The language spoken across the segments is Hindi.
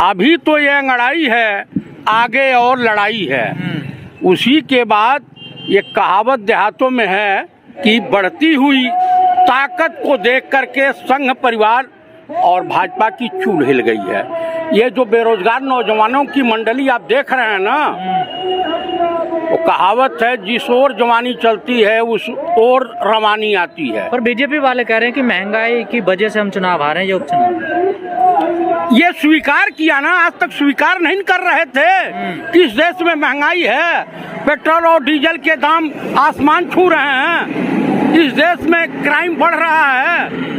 अभी तो ये अंगड़ाई है, आगे और लड़ाई है। उसी के बाद ये कहावत देहातों में है कि बढ़ती हुई ताकत को देख करके संघ परिवार और भाजपा की चूल हिल गई है। ये जो बेरोजगार नौजवानों की मंडली आप देख रहे हैं ना, वो कहावत है, जिस ओर जवानी चलती है उस ओर रवानी आती है। पर बीजेपी वाले कह रहे हैं कि महंगाई की वजह से हम चुनाव हारे हैं, ये उपचुनाव। ये स्वीकार किया ना, आज तक स्वीकार नहीं कर रहे थे कि इस देश में महंगाई है, पेट्रोल और डीजल के दाम आसमान छू रहे हैं, इस देश में क्राइम बढ़ रहा है।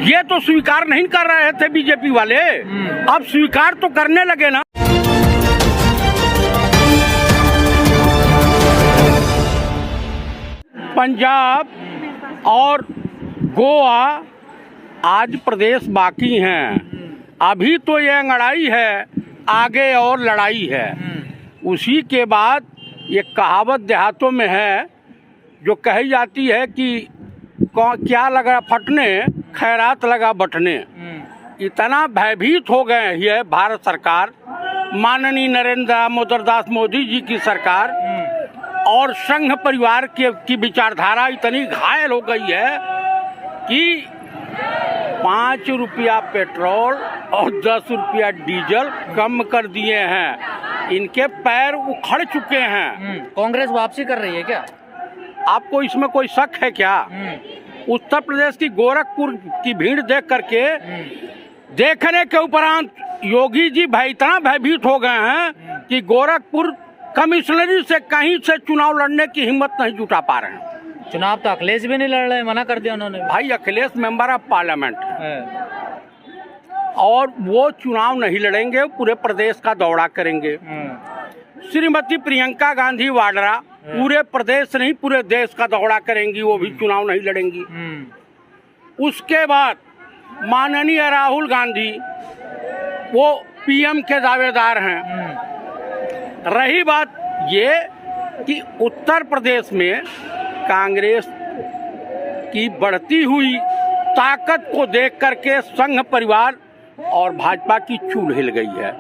ये तो स्वीकार नहीं कर रहे थे बीजेपी वाले, अब स्वीकार तो करने लगे ना। पंजाब और गोवा आज प्रदेश बाकी हैं। अभी तो ये अंगड़ाई है, आगे और लड़ाई है। उसी के बाद ये कहावत देहातों में है जो कही जाती है कि क्या लगा फटने, खैरात लगा बटने। इतना भयभीत हो गए है भारत सरकार, माननीय नरेंद्र दामोदर दास मोदी जी की सरकार, और संघ परिवार की विचारधारा इतनी घायल हो गई है कि 5 रुपया पेट्रोल और 10 रुपया डीजल कम कर दिए हैं। इनके पैर उखड़ चुके हैं। कांग्रेस वापसी कर रही है क्या? आपको इसमें कोई शक है क्या? उत्तर प्रदेश की गोरखपुर की भीड़ देख करके देखने के उपरांत योगी जी इतना भयभीत हो गए हैं कि गोरखपुर कमिश्नरी से कहीं से चुनाव लड़ने की हिम्मत नहीं जुटा पा रहे हैं। चुनाव तो अखिलेश भी नहीं लड़ रहे, मना कर दिया उन्होंने। भाई अखिलेश मेंबर ऑफ पार्लियामेंट है और वो चुनाव नहीं लड़ेंगे, पूरे प्रदेश का दौरा करेंगे। श्रीमती प्रियंका गांधी वाड्रा पूरे प्रदेश नहीं पूरे देश का दौरा करेंगी, वो भी चुनाव नहीं लड़ेंगी। उसके बाद माननीय राहुल गांधी वो पीएम के दावेदार हैं। रही बात ये कि उत्तर प्रदेश में कांग्रेस की बढ़ती हुई ताकत को देख करके संघ परिवार और भाजपा की चूल हिल गई है।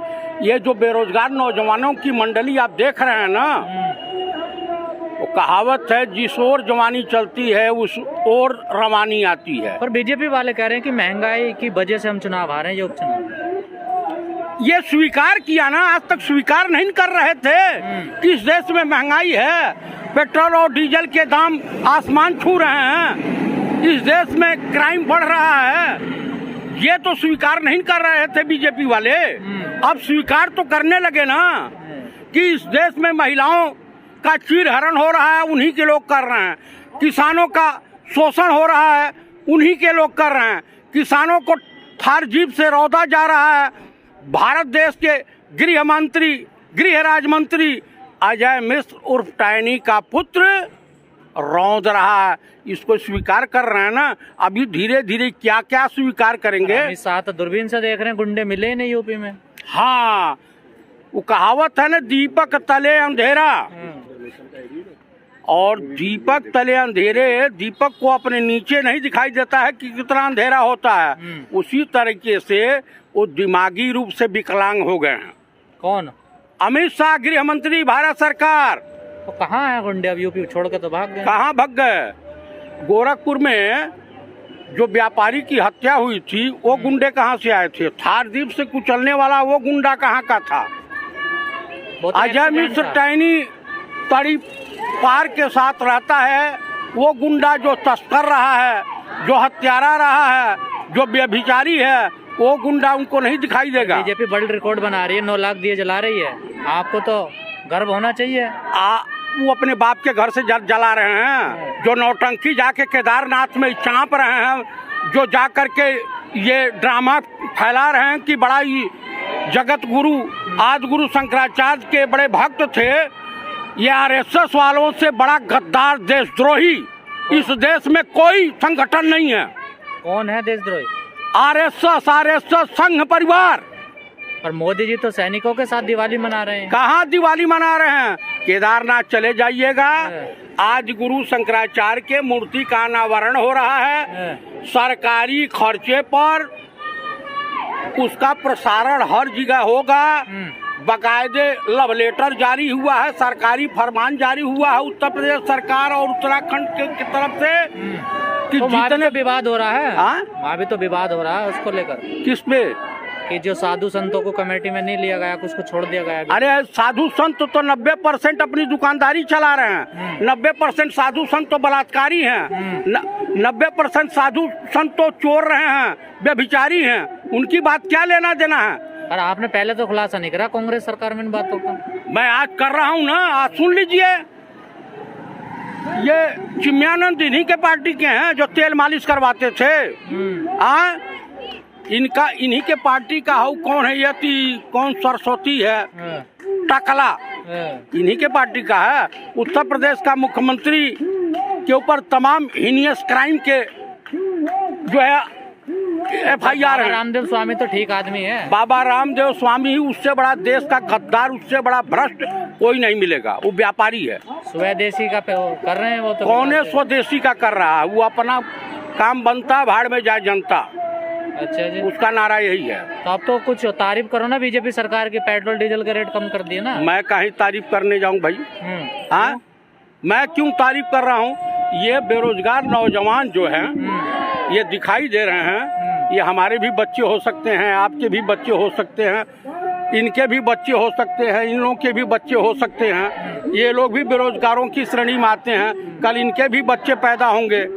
ये जो बेरोजगार नौजवानों की मंडली आप देख रहे हैं ना, वो कहावत है, जिस ओर जवानी चलती है उस ओर रवानी आती है। पर बीजेपी वाले कह रहे हैं कि महंगाई की वजह से हम चुनाव हारे हैं, ये उपचुनाव। ये स्वीकार किया ना, आज तक स्वीकार नहीं कर रहे थे कि इस देश में महंगाई है, पेट्रोल और डीजल के दाम आसमान छू रहे हैं, इस देश में क्राइम बढ़ रहा है। ये तो स्वीकार नहीं कर रहे थे बीजेपी वाले, अब स्वीकार तो करने लगे ना कि इस देश में महिलाओं का चीरहरण हो रहा है, उन्हीं के लोग कर रहे हैं। किसानों का शोषण हो रहा है, उन्हीं के लोग कर रहे हैं। किसानों को थार जीप से रौदा जा रहा है। भारत देश के गृह राज्य मंत्री अजय मिश्र उर्फ टैनी का पुत्र रौंद रहा है। इसको स्वीकार कर रहे हैं ना, अभी धीरे धीरे क्या क्या स्वीकार करेंगे। साथ दूरबीन से देख रहे हैं, गुंडे मिले ही नहीं यूपी में। हाँ, वो कहावत है ना, दीपक तले अंधेरा, और दीपक तले अंधेरे, दीपक को अपने नीचे नहीं दिखाई देता है कि कितना अंधेरा होता है। उसी तरीके से वो दिमागी रूप से विकलांग हो गए हैं। कौन? अमित शाह, गृह मंत्री, भारत सरकार। तो कहाँ है गुंडे? अब यूपी छोड़ के तो भाग गए। कहाँ भाग गए? गोरखपुर में जो व्यापारी की हत्या हुई थी, वो गुंडे कहाँ से आए थे? थारदीप से कुचलने वाला वो गुंडा कहाँ का था? अजय मिश्र टैनी तड़ी पार के साथ रहता है, वो गुंडा जो तस्कर रहा है, जो हत्यारा रहा है, जो व्यभिचारी है, वो गुंडा उनको नहीं दिखाई देगा। बीजेपी वर्ल्ड रिकॉर्ड बना रही है, 9 लाख दिए जला रही है। आपको तो गर्व होना चाहिए। वो अपने बाप के घर से जला रहे हैं, जो नौटंकी जाके केदारनाथ में चाँप रहे हैं, जो जा करके ये ड्रामा फैला रहे हैं कि बड़ा ही जगत गुरु आदि गुरु शंकराचार्य के बड़े भक्त थे। ये आरएसएस वालों से बड़ा गद्दार देशद्रोही इस देश में कोई संगठन नहीं है। कौन है देशद्रोही? आरएसएस संघ परिवार। पर मोदी जी तो सैनिकों के साथ दिवाली मना रहे हैं। कहाँ दिवाली मना रहे हैं? केदारनाथ चले जाइएगा, आज गुरु शंकराचार्य के मूर्ति का अनावरण हो रहा है। सरकारी खर्चे पर उसका प्रसारण हर जगह होगा। बाकायदे लव लेटर जारी हुआ है, सरकारी फरमान जारी हुआ है उत्तर प्रदेश सरकार और उत्तराखंड की तरफ से कि तो जितने विवाद हो रहा है, वहाँ भी तो विवाद हो रहा है उसको लेकर, किसमें कि जो साधु संतों को कमेटी में नहीं लिया गया, कुछ को छोड़ दिया गया। अरे साधु संत तो 90% अपनी दुकानदारी चला रहे हैं, 90% साधु संत तो बलात्कारी हैं, 90% साधु संत तो चोर रहे हैं, व्यभिचारी हैं, उनकी बात क्या लेना देना है। और आपने पहले तो खुलासा नहीं करा कांग्रेस सरकार में इन बातों का। मैं आज कर रहा हूँ ना, आज सुन लीजिए। ये चिमयानंद इन्हीं के पार्टी के हैं जो तेल मालिश करवाते थे। इन्हीं के पार्टी का हो, कौन है यति, कौन सरस्वती है, टकला, इन्हीं के पार्टी का है। उत्तर प्रदेश का मुख्यमंत्री के ऊपर तमाम हीनियस क्राइम के जो है FIR है। रामदेव स्वामी तो ठीक आदमी है, बाबा रामदेव स्वामी ही उससे बड़ा देश का गद्दार, उससे बड़ा भ्रष्ट कोई नहीं मिलेगा। वो व्यापारी है, स्वदेशी का कर रहे हैं वो तो। कौन है स्वदेशी का कर रहा है? वो अपना काम बनता, भाड़ में जाए जनता। अच्छा जी, उसका नारा यही है। तो आप तो कुछ तारीफ करो ना बीजेपी सरकार की, पेट्रोल डीजल के रेट कम कर दिए ना। मैं कहीं तारीफ करने जाऊं भाई? हाँ, मैं क्यों तारीफ कर रहा हूँ? ये बेरोजगार नौजवान जो हैं, ये दिखाई दे रहे हैं, ये हमारे भी बच्चे हो सकते हैं, आपके भी बच्चे हो सकते हैं, इनके भी बच्चे हो सकते हैं, इन लोगों के भी बच्चे हो सकते हैं। ये लोग भी बेरोजगारों की श्रेणी में आते हैं, कल इनके भी बच्चे पैदा होंगे।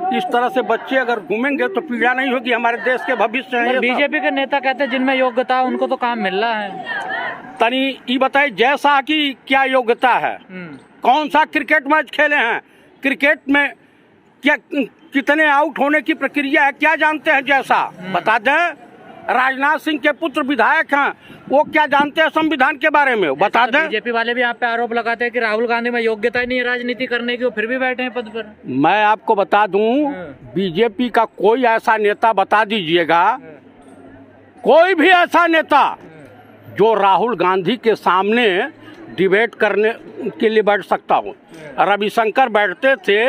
इस तरह से बच्चे अगर घूमेंगे तो पीड़ा नहीं होगी, हमारे देश के भविष्य है। बीजेपी के नेता कहते हैं जिनमें योग्यता है उनको तो काम मिल रहा है। तनी ये बताइए, जैसा कि क्या योग्यता है? कौन सा क्रिकेट मैच खेले हैं? क्रिकेट में क्या कितने आउट होने की प्रक्रिया है, क्या जानते हैं? जैसा बता दें। राजनाथ सिंह के पुत्र विधायक हैं, वो क्या जानते हैं संविधान के बारे में? बता दें। बीजेपी वाले भी आप पे आरोप लगाते हैं कि राहुल गांधी में योग्यता ही नहीं है राजनीति करने की, वो फिर भी बैठे हैं पद पर। मैं आपको बता दूं, बीजेपी का कोई ऐसा नेता बता दीजिएगा, कोई भी ऐसा नेता जो राहुल गांधी के सामने डिबेट करने के लिए बैठ सकता हूँ। रविशंकर बैठते थे,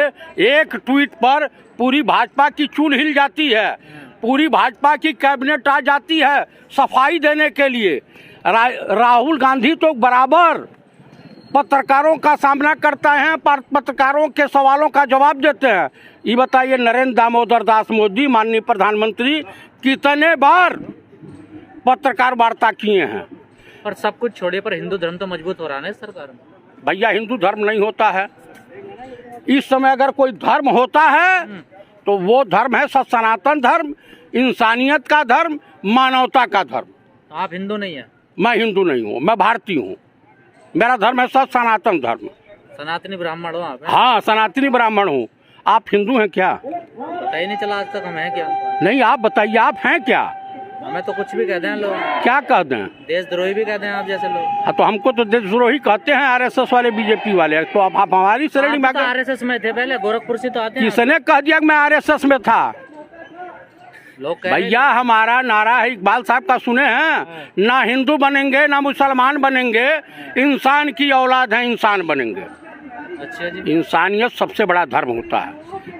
एक ट्वीट पर पूरी भाजपा की चूल हिल जाती है, पूरी भाजपा की कैबिनेट आ जाती है सफाई देने के लिए। राहुल गांधी तो बराबर पत्रकारों का सामना करता है, पत्रकारों के सवालों का जवाब देते हैं। ये बताइए, नरेंद्र दामोदर दास मोदी माननीय प्रधानमंत्री कितने बार पत्रकार वार्ता किए हैं? और सब कुछ छोड़िए, पर हिंदू धर्म तो मजबूत हो रहा है ना सरकार में। भैया, हिंदू धर्म नहीं होता है इस समय। अगर कोई धर्म होता है तो वो धर्म है सनातन धर्म, इंसानियत का धर्म, मानवता का धर्म। आप हिंदू नहीं है? मैं हिंदू नहीं हूँ, मैं भारतीय हूँ। मेरा धर्म है सनातन धर्म। सनातनी ब्राह्मण हो आप? हाँ, सनातनी ब्राह्मण हूँ। आप हिंदू हैं क्या? पता ही नहीं चला आज तक हम हैं क्या। नहीं, आप बताइए, आप हैं क्या? हमें तो कुछ भी कहते हैं लोग। क्या कहते हैं? देशद्रोही भी कहते हैं आप जैसे लोग। हाँ, तो हमको तो देशद्रोही कहते हैं RSS वाले, बीजेपी वाले। तो आप हमारी श्रेणी में? RSS में थे पहले, गोरखपुर से तो आते हैं। किसने कह दिया कि मैं RSS में था? लोग भैया, हमारा नारा है, इकबाल साहब का सुने हैं, ना हिंदू बनेंगे ना मुसलमान बनेंगे, इंसान की औलाद है, इंसान बनेंगे। अच्छा जी। इंसानियत सबसे बड़ा धर्म होता है,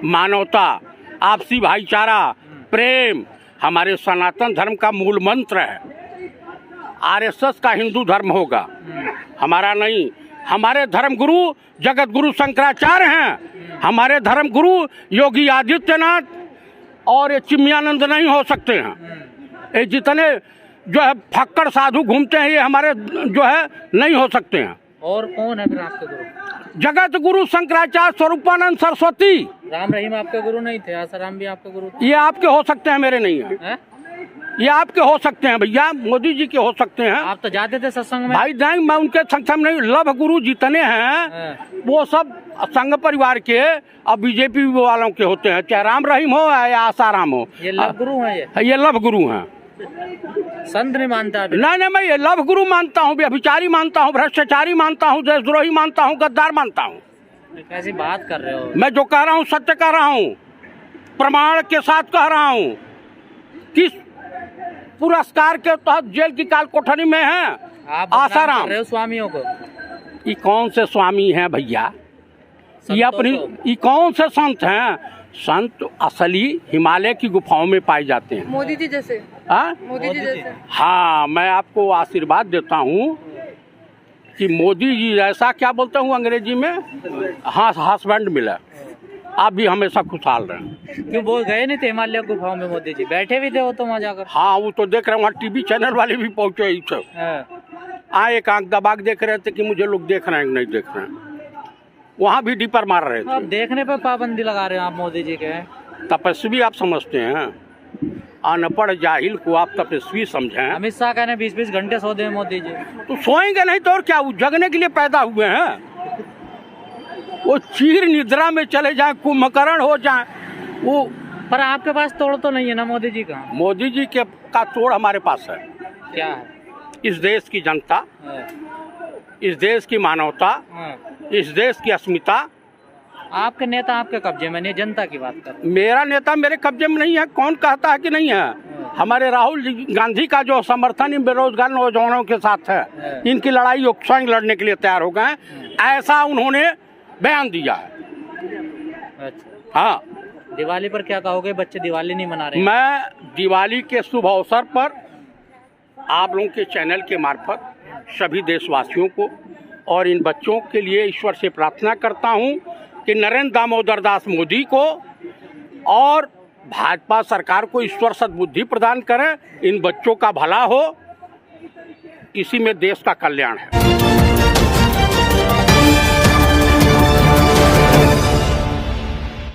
मानवता, आपसी भाईचारा, प्रेम हमारे सनातन धर्म का मूल मंत्र है। RSS का हिंदू धर्म होगा, हमारा नहीं। हमारे धर्म गुरु जगत गुरु शंकराचार्य हैं, हमारे धर्म गुरु योगी आदित्यनाथ और ये चिमयानंद नहीं हो सकते हैं। ये जितने जो है फक्कड़ साधु घूमते हैं, ये हमारे जो है नहीं हो सकते हैं। और कौन है फिर आपके गुरु? जगत गुरु शंकराचार्य, स्वरूपानंद सरस्वती। राम रहीम आपके गुरु नहीं थे? आसाराम भी आपके गुरु थे? ये आपके हो सकते हैं, मेरे नहीं है। ये आपके हो सकते हैं भैया, मोदी जी के हो सकते हैं। आप तो जाते थे सत्संग में? भाई नहीं, मैं उनके सत्संग नहीं। लव गुरु जितने हैं वो सब संघ परिवार के और बीजेपी वालों के होते हैं, चाहे राम रहीम हो या आसाराम हो। ये लव गुरु हैं? ये लव गुरु हैं। संत नहीं मानता? नहीं, मैं ये लव गुरु मानता हूँ, व्यभिचारी मानता हूँ, भ्रष्टाचारी मानता हूँ, देशद्रोही मानता हूँ, गद्दार मानता हूँ। कैसी बात कर रहे हो? मैं जो कह रहा हूँ सत्य कह रहा हूँ, प्रमाण के साथ कह रहा हूँ। किस पुरस्कार के तहत जेल की काल कोठरी में है आसाराम? कर रहे हो स्वामियों को? ये कौन से स्वामी हैं भैया? ये अपनी ये कौन से संत हैं? संत असली हिमालय की गुफाओं में पाए जाते हैं। मोदी जी जैसे? हाँ मोदी जी जैसे। हाँ, मैं आपको आशीर्वाद देता हूँ कि मोदी जी जैसा, क्या बोलता हूँ अंग्रेजी में, हाँ, हस्बैंड मिला। आप भी हमेशा खुशहाल रहें। क्यों वो गए नहीं थे हिमालय गुफाओं में मोदी जी? बैठे भी थे वो तो वहाँ जाकर। हाँ, वो तो देख रहे हैं, वहाँ टीवी चैनल वाले भी पहुँचे ही थे। हाँ, एक आंख दबा के देख रहे थे कि मुझे लोग देख रहे हैं कि नहीं देख रहे हैं। वहाँ भी डीपर मार रहे अब थे। देखने पे पाबंदी लगा रहे हैं आप मोदी जी के। तपस्वी आप समझते हैं? अनपढ़ जाहिल को आप तपस्वी समझें? अमित शाह कहने 20-20 घंटे सो दे मोदी जी। तो सोएंगे नहीं तो और क्या, वो जगने के लिए पैदा हुए हैं। वो चीर निद्रा में चले जाएं, कुंभकर्ण हो जाएं, वो। पर आपके पास तोड़ तो नहीं है ना मोदी जी का? मोदी जी के का तोड़ हमारे पास है। क्या है? इस देश की जनता, इस देश की मानवता, इस देश की अस्मिता। आपके नेता आपके कब्जे में नहीं, जनता की बात कर। मेरा नेता मेरे कब्जे में नहीं है। कौन कहता है कि नहीं है? हमारे राहुल गांधी का जो समर्थन इन बेरोजगार नौजवानों के साथ है, इनकी लड़ाई वो स्वयं लड़ने के लिए तैयार हो गए हैं, ऐसा उन्होंने बयान दिया है। अच्छा। हाँ, दिवाली पर क्या कहोगे? बच्चे दिवाली नहीं मना रहे। मैं दिवाली के शुभ अवसर पर आप लोगों के चैनल के मार्फत सभी देशवासियों को और इन बच्चों के लिए ईश्वर से प्रार्थना करता हूं कि नरेंद्र दामोदर दास मोदी को और भाजपा सरकार को ईश्वर सद्बुद्धि प्रदान करें, इन बच्चों का भला हो, इसी में देश का कल्याण है।